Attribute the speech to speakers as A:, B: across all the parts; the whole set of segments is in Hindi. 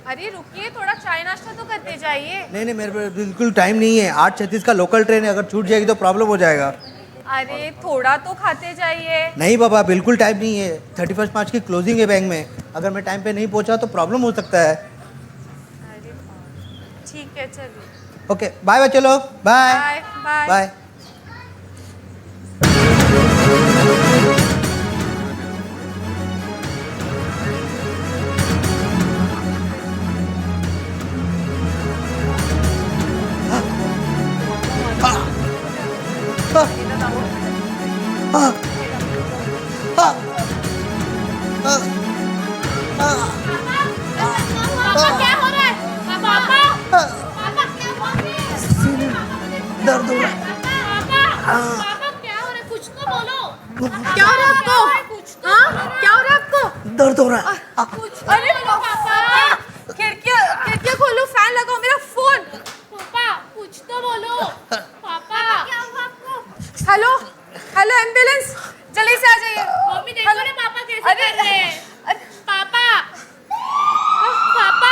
A: अरे रुकिए, थोड़ा चाय नाश्ता तो करते जाइए।
B: नहीं नहीं, मेरे पास बिल्कुल टाइम नहीं है। 8:36 का लोकल ट्रेन है, अगर छूट जाएगी तो प्रॉब्लम हो जाएगा।
A: अरे थोड़ा तो खाते जाइए।
B: नहीं बाबा, बिल्कुल टाइम नहीं है। 31 मार्च की क्लोजिंग है बैंक में, अगर मैं टाइम पे नहीं पहुंचा तो प्रॉब्लम हो सकता है।
A: अरे ठीक है, चलिए।
B: ओके बाय बच्चे लोग, बाय
A: बाय बाय।
B: बाय।
A: पापा क्या हो रहा है? पापा पापा क्या हो रहा है?
B: दर्द हो रहा है।
A: पापा क्या हो रहा है? कुछ तो बोलो। क्या हो रहा है आपको? हाँ, क्या हो रहा है आपको?
B: दर्द हो रहा है।
A: कुछ अरे पापा, खिड़कियाँ खोलो, फैन लगाओ, मेरा फोन। पापा कुछ तो बोलो। पापा क्या हुआ आपको? हेलो हेलो, एम्बुलेंस, जल्दी से आ जाइए। मम्मी देखो ना पापा कैसे कर रहे हैं। पापा पापा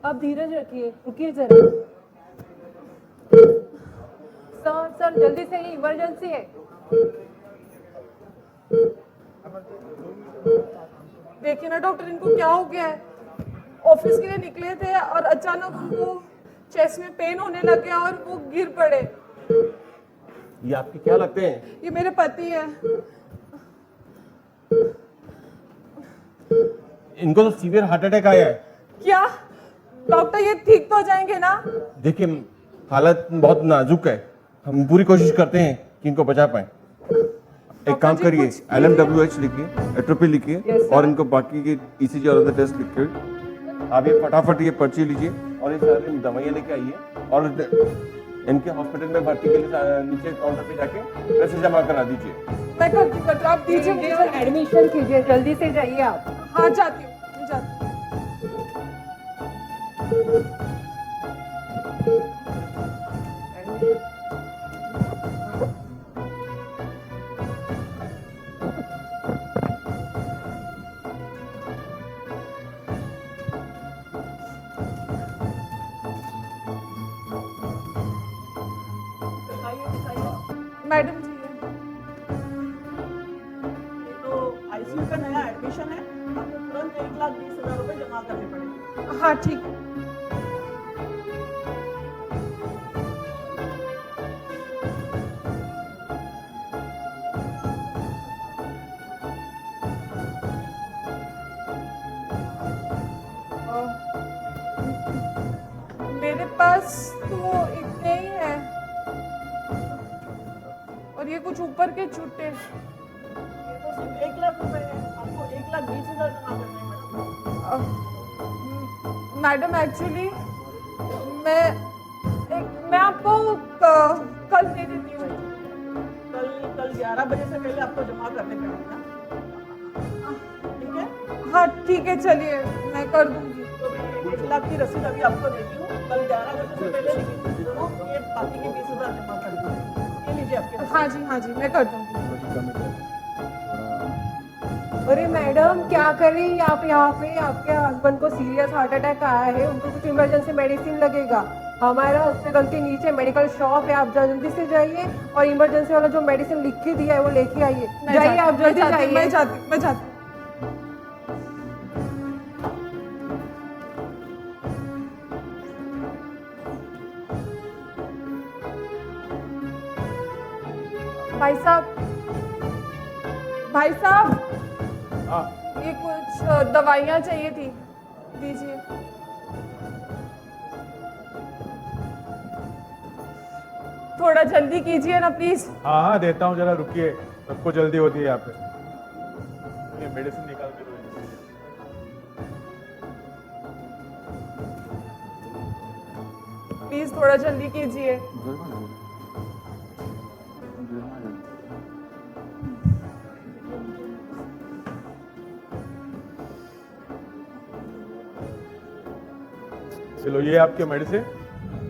C: आप धीरज रखिए, रुकिए जरा। सर जल्दी से, ये इमरजेंसी है। देखिए ना डॉक्टर, इनको क्या हो गया है? ऑफिस के लिए निकले थे और अचानक उनको चेस्ट में पेन होने लग गया और वो गिर पड़े।
D: ये आपके क्या लगते हैं?
C: ये मेरे पति है।
D: इनको तो सीवियर हार्ट अटैक आया है।
C: क्या डॉक्टर, ये ठीक तो हो जाएंगे ना?
D: देखिए, हालत बहुत नाजुक है। हम पूरी कोशिश करते हैं कि इनको बचा पाए। एक काम
C: जी,
D: करिए,
C: कुछ-
D: LMWH लिखिए, एट्रोपी लिखिए,
C: Yes, sir.
D: और इनको बाकी के ECG और अदर टेस्ट लिखिए। आप ये फटाफट ये पर्ची लीजिए और ये सारी दवाइयाँ लेके आइए और इनके हॉस्पिटल में भर्ती के लिए नीचे काउंटर पे जाके पैसे जमा करा दीजिए।
C: मैं करती हूँ, आप दीजिए मुझे।
E: एडमिशन कीजिए, जल्दी से जाइए आप।
C: हाँ जाती हूँ, जाती हूँ। मैडम जी,
F: ये तो आईसीयू का नया एडमिशन है, आपको तुरंत 1,20,000 रुपए जमा करने पड़ेंगे।
C: हाँ ठीक है। मेरे पास तो इतने ही है और ये कुछ ऊपर के छुट्टे।
F: ये तो सिर्फ 1,00,000 रुपए है, आपको 1,20,000 जमा करने हैं मैडम।
C: मैडम एक्चुअली मैं आपको कल दे देती हूँ।
F: कल 11 बजे से पहले आपको जमा करने पड़ेंगे ना, ठीक है?
C: हाँ ठीक है, चलिए मैं कर दूंगी।
F: तो मैं 1,00,000 की रसीद अभी आपको देती हूँ, कल 11 बजे से पहले लिखिए दोनों, ये बाकी के 20,000 जमा कर दीजिए। ये लीजिए आपके रसीद।
C: हाँ जी मैं कर दूंगी।
E: अरे मैडम, क्या कर रही हैं आप यहाँ पे? आपके हस्बैंड को सीरियस हार्ट अटैक आया है, उनको कुछ इमरजेंसी मेडिसिन लगेगा। हमारा हॉस्पिटल के नीचे मेडिकल शॉप है, आप जल्दी से जाइए और इमरजेंसी वाला जो मेडिसिन लिख के दिया है वो लेके आइए। जाइए आप, जल्दी जाइए।
C: मैं जाती। भाई साहब,
D: हाँ,
C: ये कुछ दवाइयाँ चाहिए थी, दीजिए। थोड़ा जल्दी कीजिए ना प्लीज।
G: हाँ हाँ देता हूँ, जरा रुकिए, सबको जल्दी होती है यहाँ पे। ये मेडिसिन निकाल के दो।
C: प्लीज थोड़ा जल्दी कीजिए।
G: चलो ये आपके मेडिसिन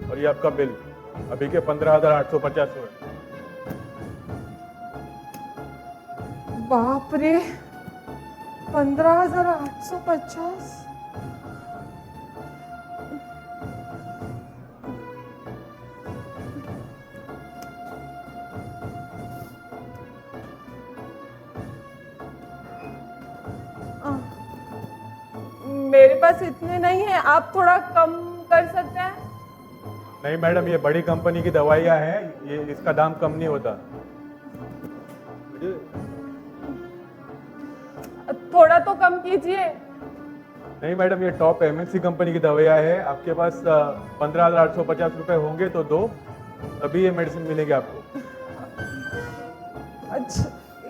G: और ये आपका बिल अभी के 15,850 हुए।
C: बाप रे 15,850। मेरे पास इतने नहीं है, आप थोड़ा कम कर सकते हैं?
G: नहीं मैडम, ये बड़ी कंपनी की दवाइयाँ हैं, ये इसका दाम कम नहीं होता।
C: थोड़ा तो कम कीजिए।
G: नहीं मैडम, ये टॉप एमएनसी कंपनी की दवाइयाँ है, आपके पास 15,850 रुपए होंगे तो दो, तभी ये मेडिसिन मिलेगी आपको।
C: अच्छा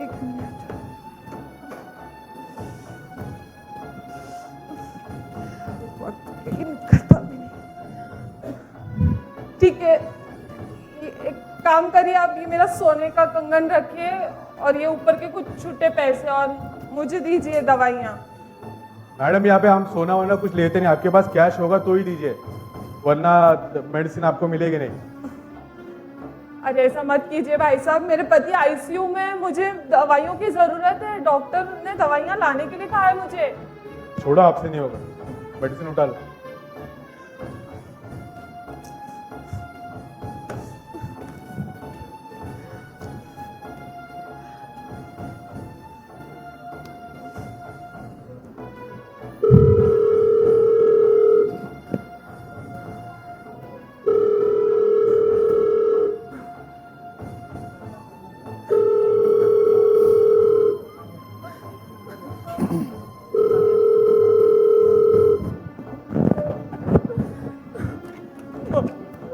C: एक मिनट, करता भी नहीं। ठीक है, एक काम करिए, आप ये मेरा सोने का कंगन रखिए और ये ऊपर के कुछ छूटे पैसे और मुझे दीजिए दवाइयाँ।
G: मैडम यहाँ पे हम सोना वोना कुछ लेते नहीं, आपके पास कैश होगा तो ही दीजिए, वरना मेडिसिन आपको मिलेगी नहीं।
C: अरे ऐसा मत कीजिए भाई साहब, मेरे पति आईसीयू में हैं, मुझे दवाइयों की जरूरत है, डॉक्टर ने दवाइयाँ लाने के लिए कहा है मुझे।
G: छोड़ो, आपसे नहीं होगा, मेडिसिन उठा लो।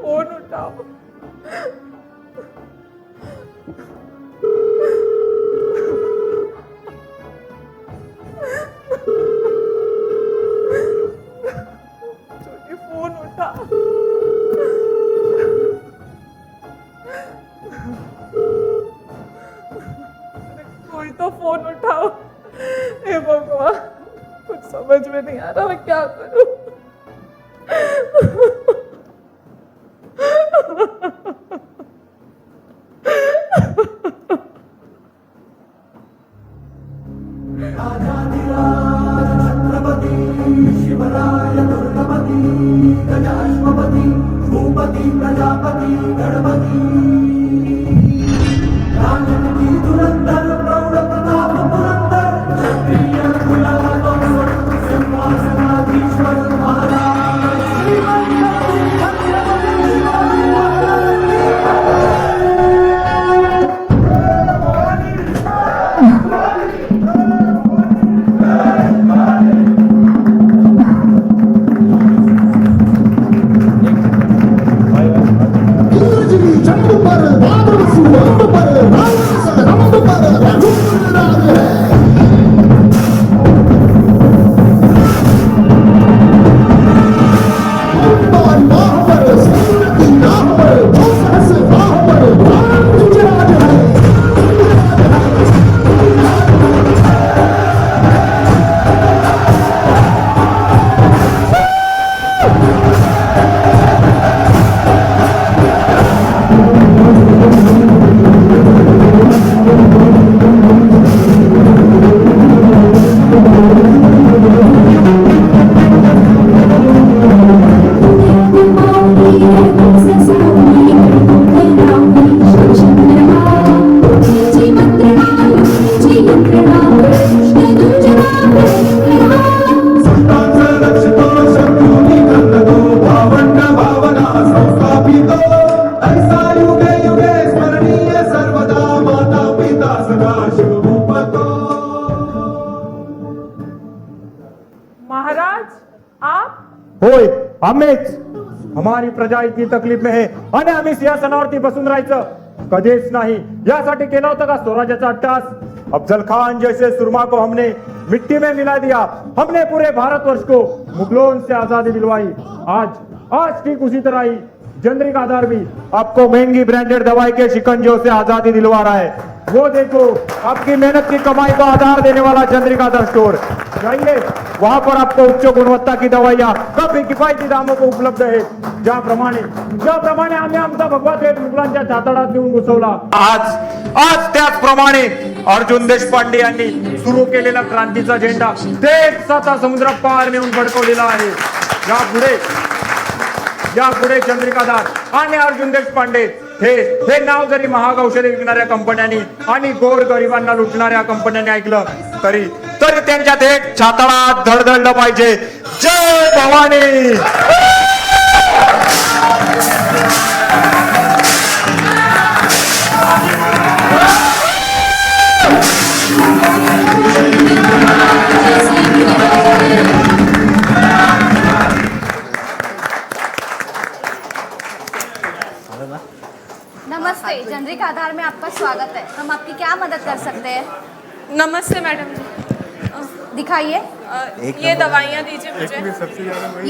C: फोन उठाओ। छोटी फोन उठा। कोई तो फोन उठाओ। हे भगवान, कुछ समझ में नहीं आ रहा, मैं क्या करूं। महाराज आप?
H: होय, आम्हीच. हमारी प्रजा इतनी तकलीफ में है आणि आम्ही सिंहासनावरती बसून राहायचं कधीच नाही. यासाठी केला होता का स्वराज्याचा अट्टास? अफजल खान जैसे सुरमा को हमने मिट्टी में मिला दिया. हमने पूरे भारतवर्ष को मुगलों से आजादी दिलवाई. आज ठीक उसी तरह ही जेनरिक आधार भी आपको महंगी ब्रांडेड दवाई के शिकंजों से आजादी दिलवा रहा है. वो देखो आपकी मेहनत की कमाई को आधार देने वाला चंद्रिकाधर स्टोर। जाइए, वहां पर आपको उच्च गुणवत्ता की दवाइयां काफी किफायती दामों को उपलब्ध आहे। ज्याप्रमाणे आम्ही आमचा भगवा थेट मुलांच्या छाताडात नेऊन घुसवला, आज त्याचप्रमाणे अर्जुन देशपांडे यांनी सुरू केलेला क्रांतीचा झेंडा थेट 7 समुद्र पार नेऊन फडकवलेला आहे। यापुढे चंद्रिकाधर आणि अर्जुन देशपांडे हे नाव जरी महाग औषधे विकणाऱ्या कंपन्यांनी आणि गोर गरिबांना लुटणाऱ्या कंपन्यांनी ऐकलं तरी त्यांच्या थेट छाताडात धडधडलं पाहिजे। जय भवानी।
I: नमस्ते, चंद्रिकाधर में आपका स्वागत है। हम आपकी क्या मदद कर सकते हैं?
A: नमस्ते मैडम जी।
I: दिखाइए।
A: ये दवाइयाँ दीजिए मुझे।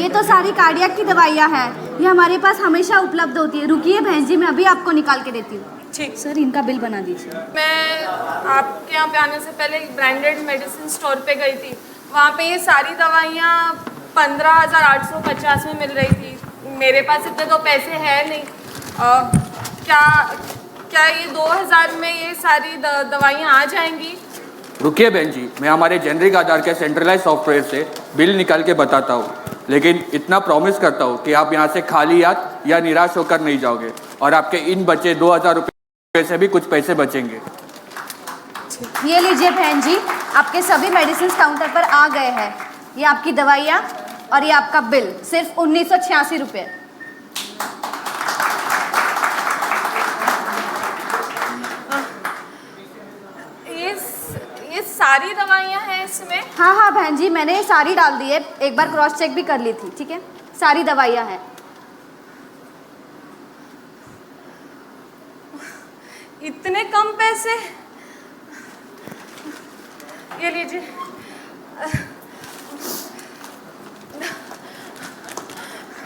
I: ये तो सारी कार्डियक की दवाइयाँ हैं, ये हमारे पास हमेशा उपलब्ध होती है। रुकिए बहन जी, मैं अभी आपको निकाल के देती हूँ।
A: ठीक।
I: सर, इनका बिल बना दीजिए।
A: मैं आपके यहाँ पे आने से पहले एक ब्रांडेड मेडिसिन स्टोर पे गई थी। वहाँ पे ये सारी दवाइयाँ 15,850 में मिल रही थी। मेरे पास इतने तो पैसे हैं नहीं। क्या ये 2000 में ये सारी दवाइयाँ आ जाएंगी?
J: रुकिए बहन जी, मैं हमारे चंद्रिकाधर के सेंट्रलाइज सॉफ्टवेयर से बिल निकाल के बताता हूँ, लेकिन इतना प्रॉमिस करता हूँ कि आप यहाँ से खाली हाथ या निराश होकर नहीं जाओगे और आपके इन बचे 2000 रुपये से भी कुछ पैसे बचेंगे।
I: ये लीजिए बहन जी, आपके सभी मेडिसिन काउंटर पर आ गए हैं। ये आपकी दवाइयाँ और ये आपका बिल, सिर्फ 1986 रुपये।
A: ये सारी दवाइयाँ हैं इसमें?
I: हाँ बहन जी, मैंने ये सारी डाल दी है, एक बार क्रॉस चेक भी कर ली थी। ठीक है, सारी दवाइयाँ हैं।
A: इतने कम पैसे? ये लीजिए।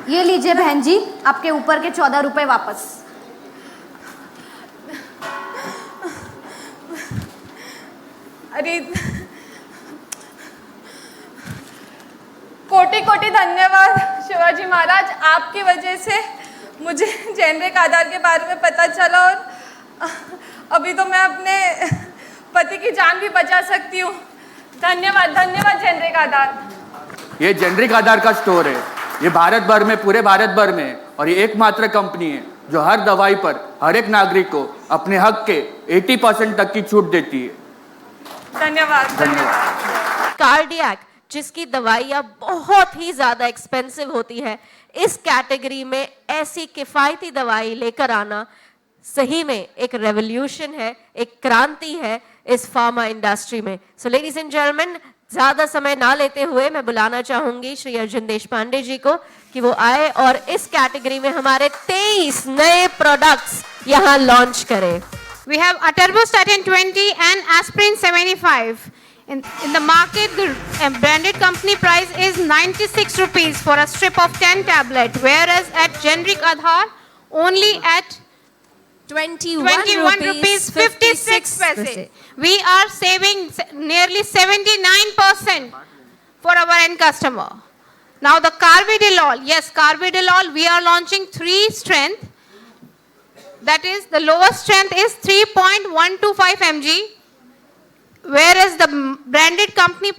I: ये लीजिए बहन जी, आपके ऊपर के 14 रुपये वापस।
A: अरे कोटि कोटि धन्यवाद शिवाजी महाराज, आपकी वजह से मुझे चंद्रिकाधर के बारे में पता चला और अभी तो मैं अपने पति की जान भी बचा सकती हूँ। धन्यवाद चंद्रिकाधर।
J: ये चंद्रिकाधर का स्टोर है, ये भारत भर में, पूरे भारत भर में, और ये एकमात्र कंपनी है जो हर दवाई पर हर एक नागरिक को अपने हक के 80% तक की छूट देती है।
A: धन्यवाद।
K: कार्डियक, जिसकी दवाइयाँ बहुत ही ज़्यादा एक्सपेंसिव होती है, इस कैटेगरी में ऐसी किफ़ायती दवाई लेकर आना सही में एक रेवोल्यूशन है, एक क्रांति है इस फार्मा इंडस्ट्री में। सो लेडीज एंड जेंटलमैन, ज़्यादा समय ना लेते हुए मैं बुलाना चाहूँगी श्री अर्जुन देशपांडे जी को कि वो आए और इस कैटेगरी में हमारे 23 नए प्रोडक्ट्स यहाँ लॉन्च करें।
L: We have Atorvastatin 20 and Aspirin 75. In the market, the branded company price is 96 rupees for a strip of 10 tablet, whereas at generic Aadhar, only at
K: 21
L: rupees 56 paise. We are saving nearly 79% for our end customer. Now the Carvedilol, yes, Carvedilol, we are launching 3 strength. That is, the lowest strength is 3.125 mg, whereas the branded company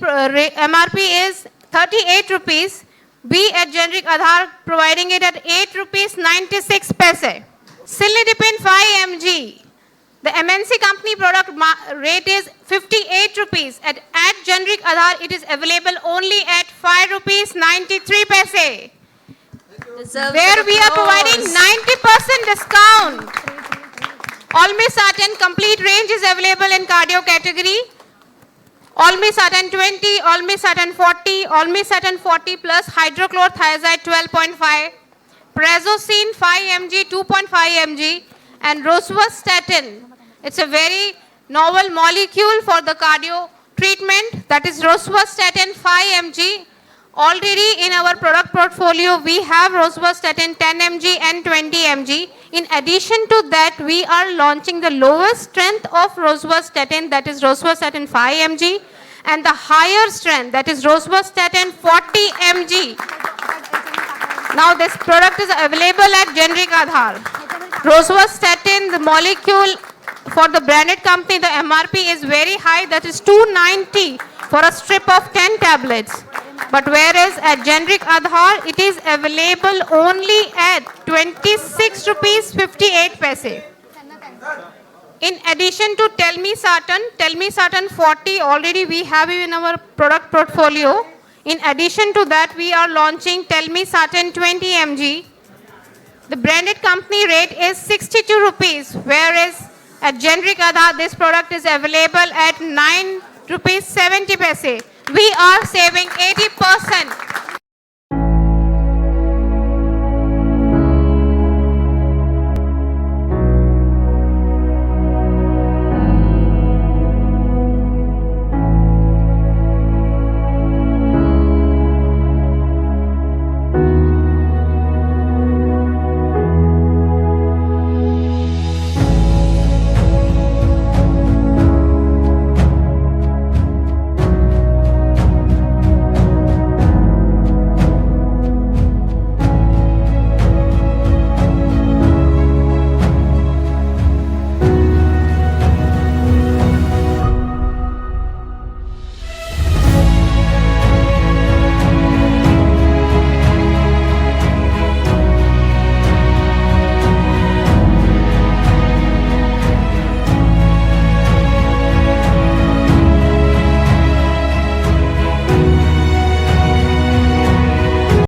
L: MRP is 38 rupees. We at generic Aadhar providing it at 8 rupees 96 paise. Cilnidipine 5 mg, the MNC company product rate is 58 rupees. At generic Aadhar, it is available only at 5 rupees 93 paise. Where we are providing 90% discount. Olmesartan complete range is available in cardio category. Olmesartan 20, Olmesartan 40, Olmesartan 40 plus hydrochlorothiazide 12.5, Prazosin 5 mg, 2.5 mg, and Rosuvastatin. It's a very novel molecule for the cardio treatment. That is Rosuvastatin 5 mg. Already in our product portfolio, we have rosuvastatin 10 mg and 20 mg. In addition to that, we are launching the lowest strength of rosuvastatin, that is rosuvastatin 5 mg, and the higher strength, that is rosuvastatin 40 mg. Now this product is available at generic Aadhar. Rosuvastatin, the molecule for the branded company, the MRP is very high, that is 290 for a strip of 10 tablets. But whereas at generic Aadhar, it is available only at 26 rupees 58 paise. In addition to Telmisartan 40, already we have it in our product portfolio. In addition to that, we are launching Telmisartan 20 mg. The branded company rate is 62 rupees, whereas at generic Aadhar, this product is available at 9 rupees 70 paise. We are saving 80%